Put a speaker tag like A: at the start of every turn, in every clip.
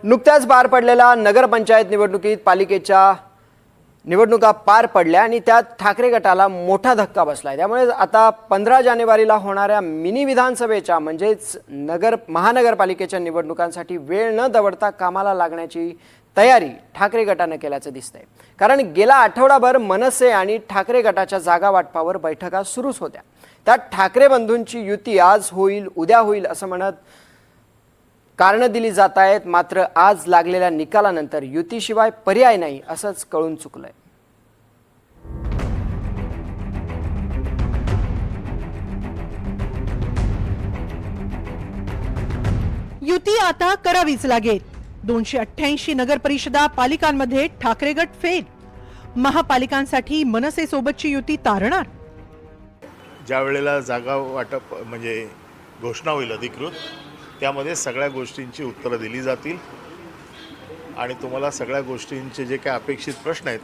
A: नुकत्याच पार पडलेल्या नगरपंचायत निवडणुकीत पालिकेच्या निवडणुका पार पडल्या आणि त्यात ठाकरे गटाला मोठा धक्का बसलाय। त्यामुळे आता 15 जानेवारीला होणाऱ्या मिनी विधानसभेच्या म्हणजेच महानगरपालिकेच्या निवडणुकांसाठी वेळ न दवडता कामाला लागण्याची तयारी ठाकरे गटाने केल्याचं दिसतंय। कारण गेला आठवडाभर मनसे आणि ठाकरे गटाच्या जागा वाटपावर बैठका सुरूच होत्या। त्यात ठाकरे बंधूंची युती आज होईल उद्या होईल असं म्हणत कारण दिली जात आहेत। मात्र आज लागलेल्या निकालानंतर युतीशिवाय पर्याय नाही असंच कळून चुकलंय।
B: युती आता करावीच लागेल। 288 नगर परिषदा पालिकांमध्ये ठाकरे गट फेल। महापालिकांसाठी मनसे सोबतची युती तारणार।
C: ज्या वेळेला जागा वाटप म्हणजे घोषणा होईल अधिकृत, त्यामध्ये सगळ्या गोष्टींची उत्तरं दिली जातील आणि तुम्हाला सगळ्या गोष्टींचे जे काही अपेक्षित प्रश्न आहेत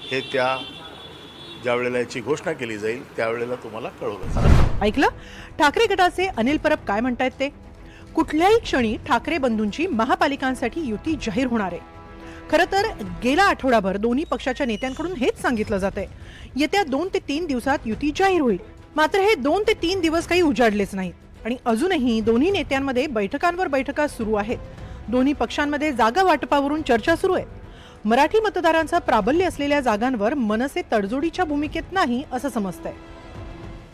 C: हे ज्या वेळेला याची घोषणा केली जाईल त्यावेळेला तुम्हाला कळवलं जाईल।
B: ऐकलं ठाकरे गटाचे अनिल परब काय म्हणतायत ते? कुठल्याही क्षणी ठाकरे बंधूंची महापालिकांसाठी युती जाहीर होणार आहे। खरं तर गेला आठवडाभर दोन्ही पक्षाच्या नेत्यांकडून हेच सांगितलं जातंय, येत्या 2 ते 3 दिवसात युती जाहीर होईल। मात्र हे 2 ते 3 दिवस काही उजाडलेच नाहीत आणि अजूनही दोन्ही नेत्यांमध्ये बैठकांवर बैठका सुरू आहेत। दोन्ही पक्षांमध्ये जागा वाटपावरून चर्चा सुरू आहे। मराठी मतदारांचा प्राबल्य असलेल्या जागांवर मनसे तडजोडीच्या भूमिकेत नाही असं समजतंय।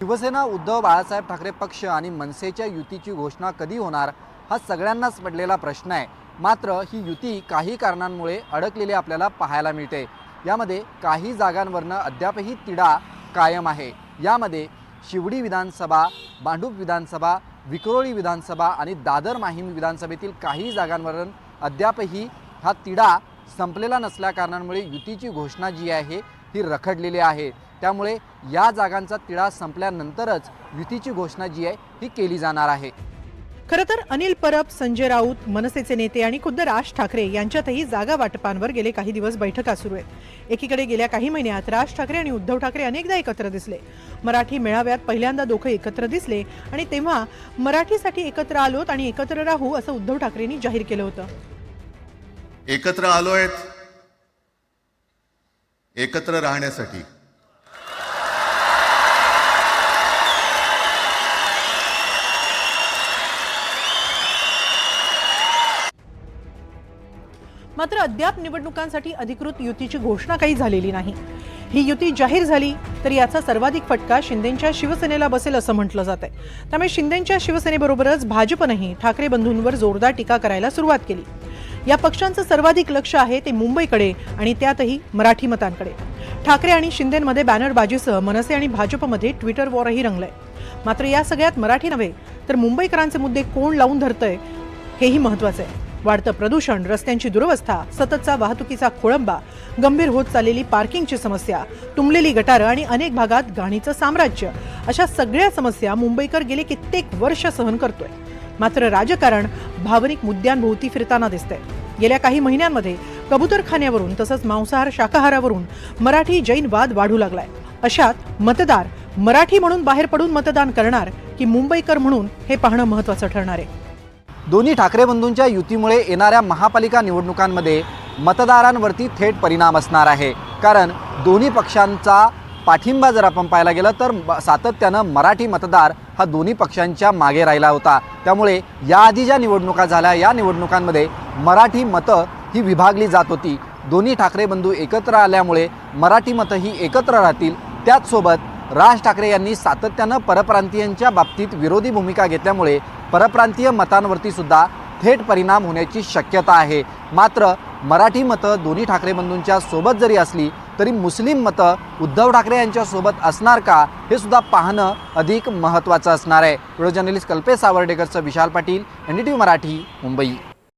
D: शिवसेना उद्धव बाळासाहेब ठाकरे पक्ष आणि मनसेच्या युतीची घोषणा कधी होणार हा सगळ्यांनाच पडलेला प्रश्न आहे। मात्र ही युती काही कारणांमुळे अडकलेली आपल्याला पाहायला मिळते। यामध्ये काही जागांवरनं अद्यापही तिढा कायम आहे। यामध्ये शिवडी विधानसभा, भांडूप विधानसभा, विक्रोळी विधानसभा आणि दादर माहीम विधानसभेतील काही जागांवरून अद्यापही हा तिढा संपलेला नसल्या कारणांमुळे युतीची घोषणा जी आहे ही रखडलेली आहे। त्यामुळे या जागांचा तिढा संपल्यानंतरच युतीची घोषणा जी आहे ही केली जाणार आहे।
B: खरं तर अनिल परब, संजय राऊत, मनसेचे नेते आणि खुद्द राज ठाकरे यांच्यातही जागा वाटपांवर गेले काही दिवस बैठका सुरू आहेत। एकीकडे गेल्या काही महिन्यात राज ठाकरे आणि उद्धव ठाकरे अनेकदा एकत्र दिसले। मराठी मेळाव्यात पहिल्यांदा दोघे एकत्र दिसले आणि तेव्हा मराठीसाठी एकत्र आलोत आणि एकत्र राहू असं उद्धव ठाकरेंनी जाहीर केलं होतं।
E: एकत्र आलोय एकत्र राहण्यासाठी।
B: मात्र अद्याप निवडणुकांसाठी अधिकृत युतीची घोषणा काही झालेली नाही। ही युती जाहीर झाली तर याचा सर्वाधिक फटका शिंदेंच्या शिवसेनेला बसेल असं म्हटलं जातंय। त्यामुळे शिंदेंच्या शिवसेनेबरोबरच भाजपनेही ठाकरे बंधूंवर जोरदार टीका करायला सुरुवात केली। या पक्षांचं सर्वाधिक लक्ष आहे ते मुंबईकडे आणि त्यातही मराठी मतांकडे। ठाकरे आणि शिंदेंमध्ये बॅनरबाजीसह मनसे आणि भाजपमध्ये ट्विटर वॉरही रंगलंय। मात्र या सगळ्यात मराठी नव्हे तर मुंबईकरांचे मुद्दे कोण लावून धरतंय हेही महत्त्वाचं आहे। वाढतं प्रदूषण, रस्त्यांची दुरवस्था, सततचा वाहतुकीचा खोळंबा, गंभीर होत चाललेली पार्किंगची समस्या, तुंबलेली गटारं आणि अनेक भागात घाणीचं साम्राज्य, अशा सगळ्या समस्या मुंबईकर गेले कित्येक वर्ष सहन करतोय। मात्र राजकारण भावनिक मुद्द्यांभोवती फिरताना दिसतंय। गेल्या काही महिन्यांमध्ये कबूतरखान्यावरून तसंच मांसाहार शाकाहारावरून मराठी जैन वाद वाढू लागलाय। अशात मतदार मराठी म्हणून बाहेर पडून मतदान करणार की मुंबईकर म्हणून हे पाहणं महत्त्वाचं ठरणार आहे।
D: दोन्ही ठाकरे बंधूंच्या युतीमुळे येणाऱ्या महापालिका निवडणुकांमध्ये मतदारांवरती थेट परिणाम असणार आहे। कारण दोन्ही पक्षांचा पाठिंबा जर आपण पाहायला गेलं तर सातत्यानं मराठी मतदार हा दोन्ही पक्षांच्या मागे राहिला होता। त्यामुळे याआधी ज्या निवडणुका झाल्या या निवडणुकांमध्ये मराठी मतं ही विभागली जात होती। दोन्ही ठाकरे बंधू एकत्र आल्यामुळे मराठी मतं ही एकत्र राहतील। त्याचसोबत राज ठाकरे यांनी सातत्यानं परप्रांतीयांच्या बाबतीत विरोधी भूमिका घेतल्यामुळे परप्रांतीय मतांवरती सुद्धा थेट परिणाम होण्याची शक्यता आहे। मात्र मराठी मतं दोन्ही ठाकरे बंधूंच्या सोबत जरी असली तरी मुस्लिम मतं उद्धव ठाकरे यांच्या सोबत असणार का हे सुद्धा पाहणं अधिक महत्त्वाचं असणार आहे। Video journalist Kalpesh सावर्डेकरचं Vishal Patil, NDTV Marathi, Mumbai.